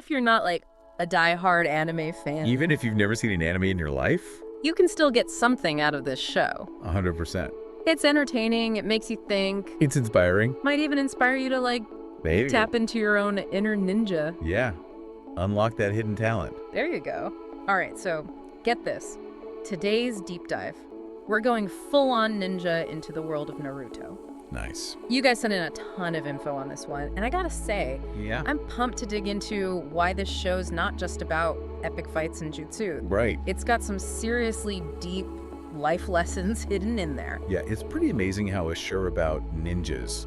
if you're not like a die-hard anime fan, Even if you've never seen an anime in your life? you can still get something out of this show. 100%. It's entertaining, it makes you think, It's inspiring. might even inspire you to like Maybe. tap into your own inner ninja. Yeah. Unlock that hidden talent. There you go. All right, so get this. Today's deep dive, we're going full-on ninja into the world of Naruto. Nice. You guys sent in a ton of info on this one, and I gotta say, Yeah. I'm pumped to dig into why this show's not just about epic fights and jutsu. Right. It's got some seriously deep life lessons hidden in there. Yeah, it's pretty amazing how a show about ninjas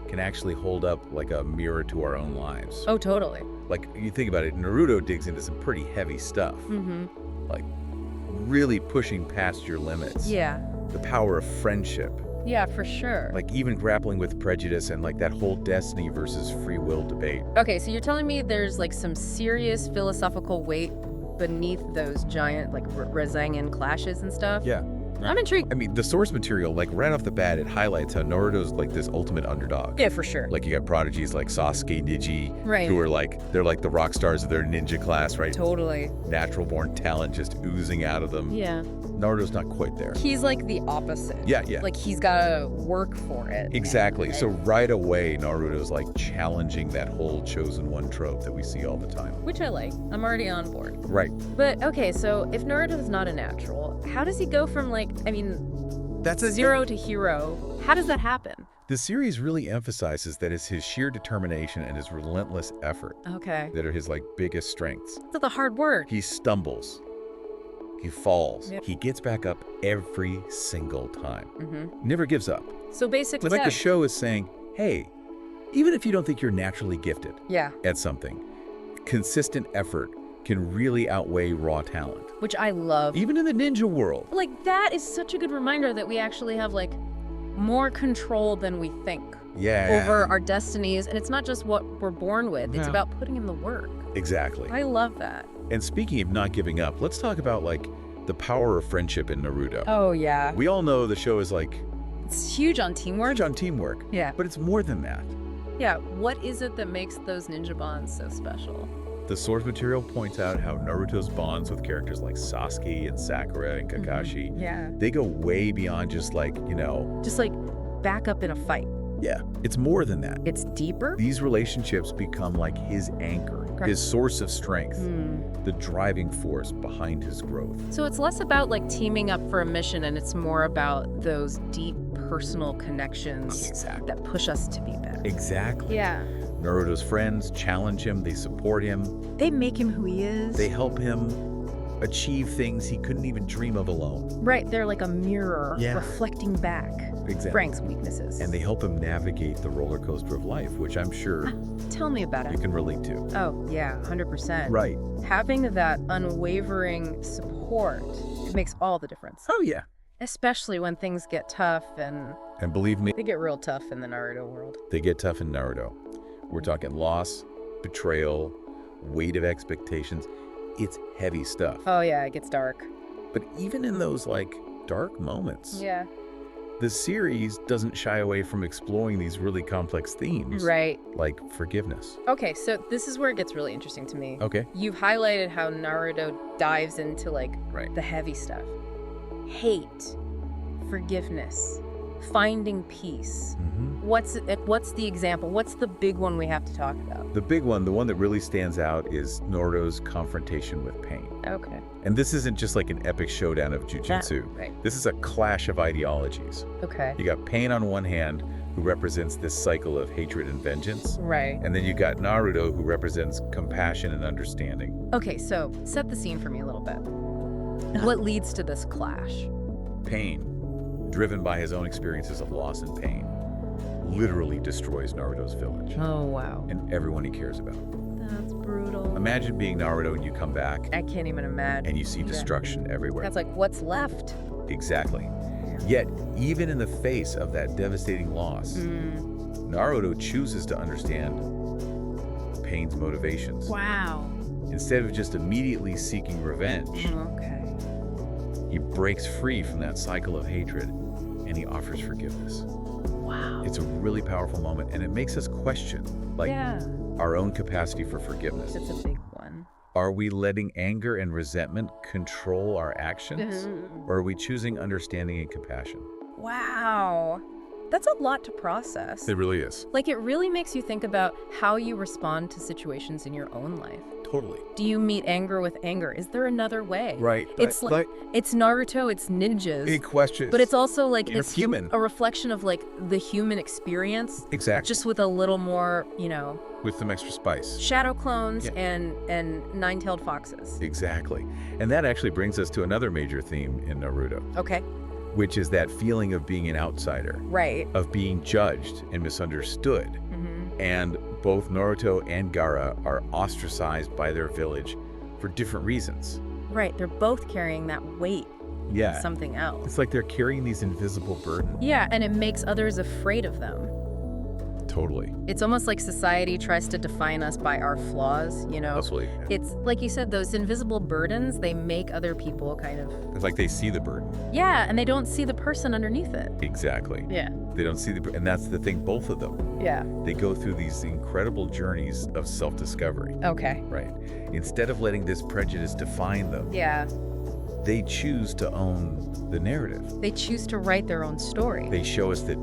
can actually hold up like a mirror to our own lives. Oh, totally. Like, you think about it, Naruto digs into some pretty heavy stuff. Mm-hmm. Like, really pushing past your limits. Yeah. The power of friendship. Yeah, for sure. Like, even grappling with prejudice and, like, that whole destiny versus free will debate. Okay, so you're telling me there's like some serious philosophical weight beneath those giant like Rasengan clashes and stuff? Yeah. I'm intrigued. I mean, the source material, like, right off the bat, it highlights how Naruto's, like, this ultimate underdog. Yeah, for sure. Like, you got prodigies like Sasuke, Neji, Right. who are, like, they're like the rock stars of their ninja class, right? Totally. Natural-born talent just oozing out of them. Yeah. Naruto's not quite there. He's like the opposite. Yeah, yeah. Like he's gotta work for it. Exactly. So right away, Naruto's like challenging that whole chosen one trope that we see all the time. Which I like. I'm already on board. Right. But okay, so if Naruto's not a natural, how does he go from like, I mean, That's a zero to hero? How does that happen? The series really emphasizes that it's his sheer determination and his relentless effort Okay. that are his like biggest strengths. That's a hard word. He stumbles. He falls. Yep. He gets back up every single time. Mm-hmm. Never gives up. So basically, Like the show is saying, hey, even if you don't think you're naturally gifted yeah, at something, consistent effort can really outweigh raw talent. which I love. Even in the ninja world. Like that is such a good reminder that we actually have like more control than we think Yeah. over our destinies, and it's not just what we're born with. It's No. about putting in the work. Exactly. I love that. And speaking of not giving up, let's talk about like the power of friendship in Naruto. Oh yeah, We all know the show is like it's huge on teamwork. large on teamwork, Yeah. but it's more than that. Yeah, what is it that makes those ninja bonds so special? The source material points out how Naruto's bonds with characters like Sasuke and Sakura and Kakashi, Yeah. they go way beyond just like, Just like back up in a fight. yeah, it's more than that. It's deeper? These relationships become like his anchor, Right. his source of strength, Hmm. the driving force behind his growth. So it's less about like teaming up for a mission and it's more about those deep personal connections Exactly. that push us to be better. Exactly. Yeah. Naruto's friends challenge him, they support him, They make him who he is. they help him achieve things he couldn't even dream of alone. Right, they're like a mirror Yeah. reflecting back Exactly. Frank's weaknesses. And they help him navigate the roller coaster of life, which I'm sure Tell me about you it. can relate to. Oh, yeah, 100%. Right. Having that unwavering support, it makes all the difference. Oh, yeah. Especially when things get tough, and And believe me, they get real tough in the Naruto world. they get tough in Naruto. We're talking loss, betrayal, weight of expectations. It's heavy stuff. Oh yeah, it gets dark. But even in those, like, dark moments, Yeah. the series doesn't shy away from exploring these really complex themes. Right. Like forgiveness. Okay, so this is where it gets really interesting to me. Okay. You've highlighted how Naruto dives into like Right. the heavy stuff. Hate, forgiveness, finding peace. Mm-hmm. What's the example? What's the big one we have to talk about? The big one, the one that really stands out, is Naruto's confrontation with pain. Okay. And this isn't just like an epic showdown of jujutsu. Right. This is a clash of ideologies. Okay. You got Pain on one hand, who represents this cycle of hatred and vengeance. Right. And then you got Naruto, who represents compassion and understanding. Okay, so set the scene for me a little bit. What leads to this clash? Pain, driven by his own experiences of loss and pain, literally destroys Naruto's village Oh, wow. and everyone he cares about. That's brutal. Imagine being Naruto and you come back I can't even imagine. and you see Yeah. destruction everywhere. That's like, what's left? Exactly. Yet, even in the face of that devastating loss, Naruto chooses to understand Pain's motivations. Wow. Instead of just immediately seeking revenge, Okay. he breaks free from that cycle of hatred and he offers forgiveness. Wow. It's a really powerful moment and it makes us question, like, Yeah. our own capacity for forgiveness. It's a big one. Are we letting anger and resentment control our actions? Or are we choosing understanding and compassion? Wow. That's a lot to process. It really is. Like, it really makes you think about how you respond to situations in your own life. Totally. Do you meet anger with anger? Is there another way? Right. It's like it's Naruto, it's ninjas. Big questions. But it's also like You're it's human. a reflection of like the human experience. Exactly. Just with a little more, With some extra spice. shadow clones Yeah. and nine-tailed foxes. Exactly. And that actually brings us to another major theme in Naruto, Okay. which is that feeling of being an outsider, Right. of being judged and misunderstood. Mm-hmm. And both Naruto and Gaara are ostracized by their village for different reasons. Right. They're both carrying that weight. Yeah. Something else. It's like they're carrying these invisible burdens. Yeah, and it makes others afraid of them. Totally. It's almost like society tries to define us by our flaws, Absolutely. It's like you said, those invisible burdens, they make other people kind of, It's like they see the burden. yeah, and they don't see the person underneath it. Exactly. Yeah. They don't see and that's the thing, both of them. Yeah. They go through these incredible journeys of self-discovery, Okay. right? Instead of letting this prejudice define them, Yeah. they choose to own the narrative. They choose to write their own story. They show us that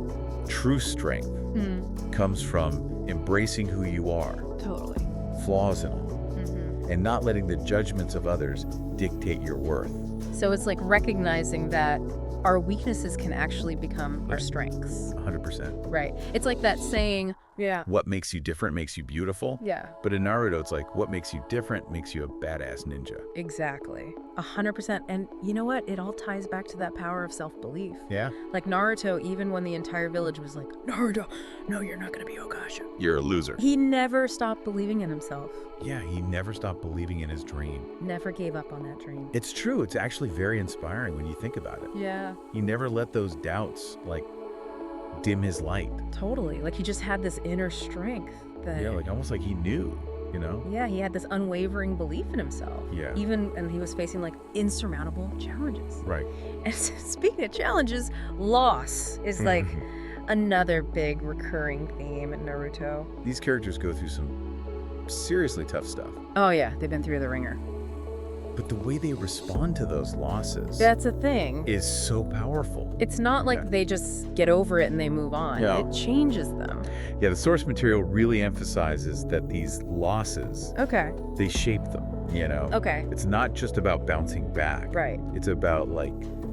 true strength Hmm. comes from embracing who you are, Totally. flaws and all, Hmm. and not letting the judgments of others dictate your worth. So it's like recognizing that our weaknesses can actually become Yeah. our strengths. 100%. Right. It's like that saying, yeah. What makes you different makes you beautiful. Yeah. But in Naruto, it's like, what makes you different makes you a badass ninja. Exactly. 100%. And you know what? It all ties back to that power of self-belief. Yeah. Like Naruto, even when the entire village was like, Naruto, no, you're not going to be Okasha. You're a loser. He never stopped believing in himself. Yeah, he never stopped believing in his dream. Never gave up on that dream. It's true. It's actually very inspiring when you think about it. Yeah, He never let those doubts, dim his light. totally. Like he just had this inner strength that, Yeah, almost like he knew, yeah, he had this unwavering belief in himself. Yeah. And he was facing like insurmountable challenges. Right. And speaking of challenges, loss is like another big recurring theme in Naruto. These characters go through some seriously tough stuff. Oh yeah, they've been through the ringer. But the way they respond to those losses That's a thing. is so powerful. It's not like Yeah. they just get over it and they move on. Yeah. It changes them. Yeah, the source material really emphasizes that these losses, Okay. they shape them, Okay. It's not just about bouncing back. Right. It's about,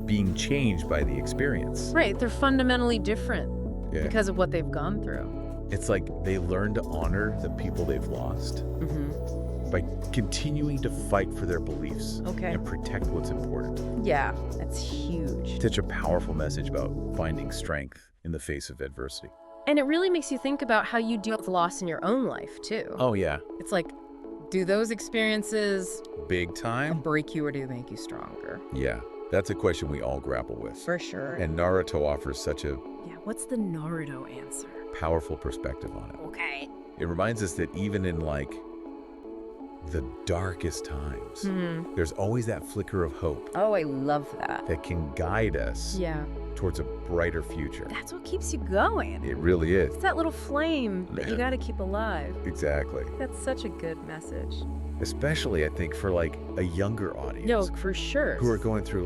being changed by the experience. Right. They're fundamentally different Yeah. because of what they've gone through. It's like they learn to honor the people they've lost by continuing to fight for their beliefs Okay. and protect what's important. Yeah. That's huge. Such a powerful message about finding strength in the face of adversity. And it really makes you think about how you deal with loss in your own life, too. Oh, yeah. It's like, do those experiences Big time? break you or do they make you stronger? Yeah. That's a question we all grapple with. For sure. And Naruto offers such a yeah. What's the Naruto answer? powerful perspective on it. Okay. It reminds us that even in the darkest times, there's always that flicker of hope Oh, I love that. that can guide us Yeah. towards a brighter future. That's what keeps you going. It really is. It's that little flame that you Yeah. got to keep alive. Exactly. That's such a good message. Especially, I think, for a younger audience No, for sure. who are going through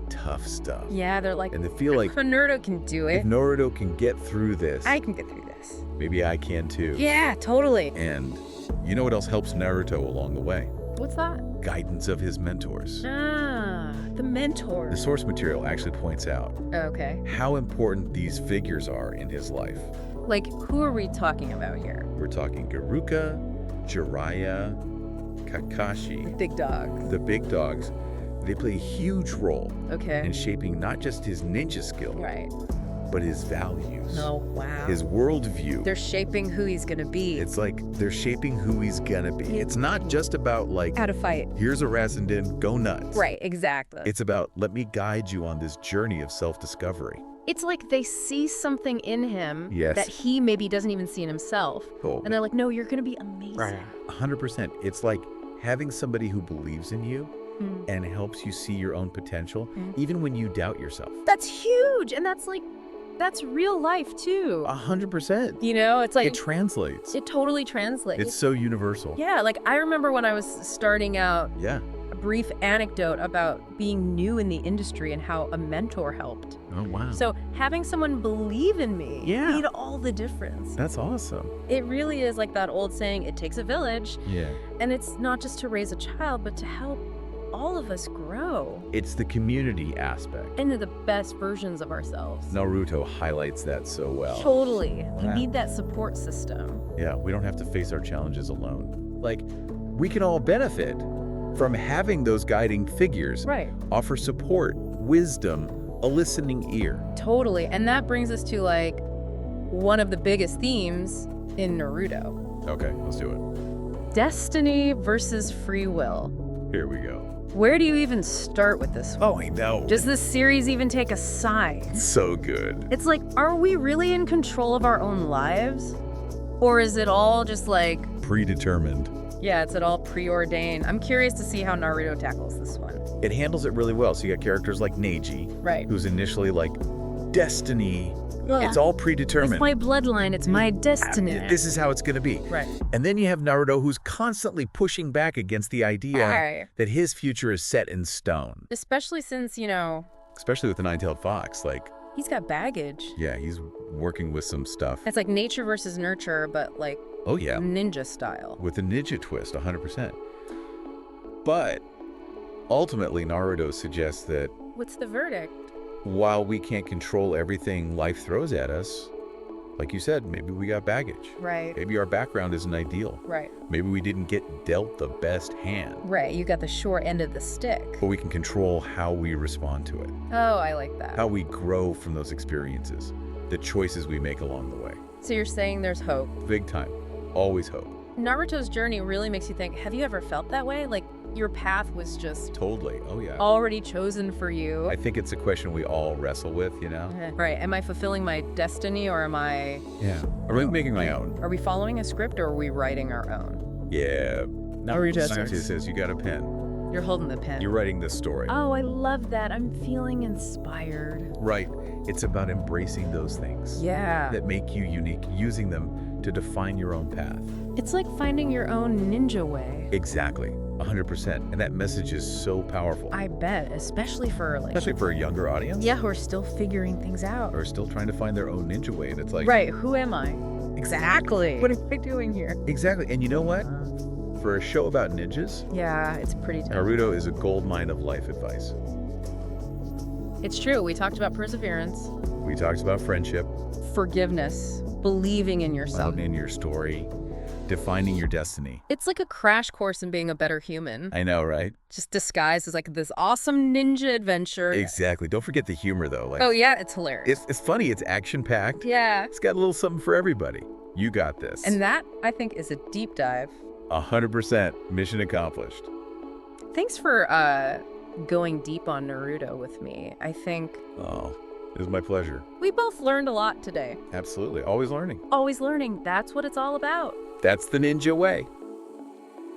tough stuff. Yeah, they're like, And they feel like Naruto can do if it. Naruto can get through this, I can get through this. maybe I can too. Yeah, totally. And you know what else helps Naruto along the way? What's that? Guidance of his mentors. Ah, the mentor. The source material actually points out Okay. how important these figures are in his life. Like, who are we talking about here? We're talking Garuka, Jiraiya, Kakashi, Big dog. the big dogs. They play a huge role Okay. in shaping not just his ninja skill, Right. but his values, Oh, wow. his worldview. They're shaping who he's going to be. It's like they're shaping who he's gonna be. It's not just about How to fight. here's a Razandin, go nuts. Right, exactly. It's about let me guide you on this journey of self-discovery. It's like they see something in him Yes. that he maybe doesn't even see in himself. Cool. And they're like, no, you're going to be amazing. 100%. It's like having somebody who believes in you Mm. and helps you see your own potential, even when you doubt yourself. That's huge. And that's like that's real life too. 100%. You know, it's like It translates. it totally translates. It's so universal. Yeah, like I remember when I was starting out, Yeah. a brief anecdote about being new in the industry and how a mentor helped. Oh, wow. So having someone believe in me Yeah. made all the difference. That's awesome. It really is like that old saying, it takes a village. Yeah. And it's not just to raise a child, but to help all of us grow It's the community aspect. into the best versions of ourselves. Naruto highlights that so well. Totally. You Yeah. need that support system. Yeah, we don't have to face our challenges alone. Like, we can all benefit from having those guiding figures Right. offer support, wisdom, a listening ear. Totally. And that brings us to like one of the biggest themes in Naruto. Okay, let's do it. Destiny versus free will. Here we go. Where do you even start with this one? Oh, I know. Does this series even take a side? So good. It's like, are we really in control of our own lives? Or is it all just like, Predetermined. yeah, it's all preordained? I'm curious to see how Naruto tackles this one. It handles it really well. So you got characters like Neji, Right. who's initially like, destiny. It's all predetermined. It's my bloodline, it's my destiny. This is how it's going to be. Right. And then you have Naruto, who's constantly pushing back against the idea Right. that his future is set in stone. Especially since, you know, Especially with the nine-tailed fox. Like, he's got baggage. yeah, he's working with some stuff. It's like nature versus nurture, but like Oh, yeah. ninja style. With a ninja twist, 100%. But ultimately, Naruto suggests that What's the verdict? while we can't control everything life throws at us, like you said, maybe we got baggage. Right. Maybe our background isn't ideal. Right. Maybe we didn't get dealt the best hand. Right. You got the short end of the stick. But we can control how we respond to it, Oh, I like that. how we grow from those experiences, the choices we make along the way. So you're saying there's hope. Big time. Always hope. Naruto's journey really makes you think, have you ever felt that way? Like your path was just Totally. Oh, yeah. already chosen for you. I think it's a question we all wrestle with, you know? Right. Am I fulfilling my destiny or am I, Yeah. Are we making my own? are we following a script or are we writing our own? Yeah. Naruto says you got a pen. You're holding the pen. You're writing this story. Oh, I love that. I'm feeling inspired. Right. It's about embracing those things Yeah. that make you unique, using them to define your own path. It's like finding your own ninja way. Exactly. 100%. And that message is so powerful. I bet, especially for like, Especially for a younger audience. yeah, who are still figuring things out. Or still trying to find their own ninja way. And it's like, Right, who am I? Exactly. What am I doing here? Exactly. And you know what? For a show about ninjas, Yeah, it's pretty tough. Naruto is a gold mine of life advice. It's true. We talked about perseverance, We talked about friendship, forgiveness, believing in yourself. loving in your story, defining your destiny. It's like a crash course in being a better human, I know, right? just disguised as like this awesome ninja adventure. Exactly. Don't forget the humor, though. Like, Oh yeah, it's hilarious. it's funny. It's action-packed. Yeah. It's got a little something for everybody. You got this. And that, I think, is a deep dive. 100% mission accomplished. Thanks for going deep on Naruto with me. I think Oh, it was my pleasure. we both learned a lot today. Absolutely. Always learning. Always learning. That's what it's all about. That's the ninja way.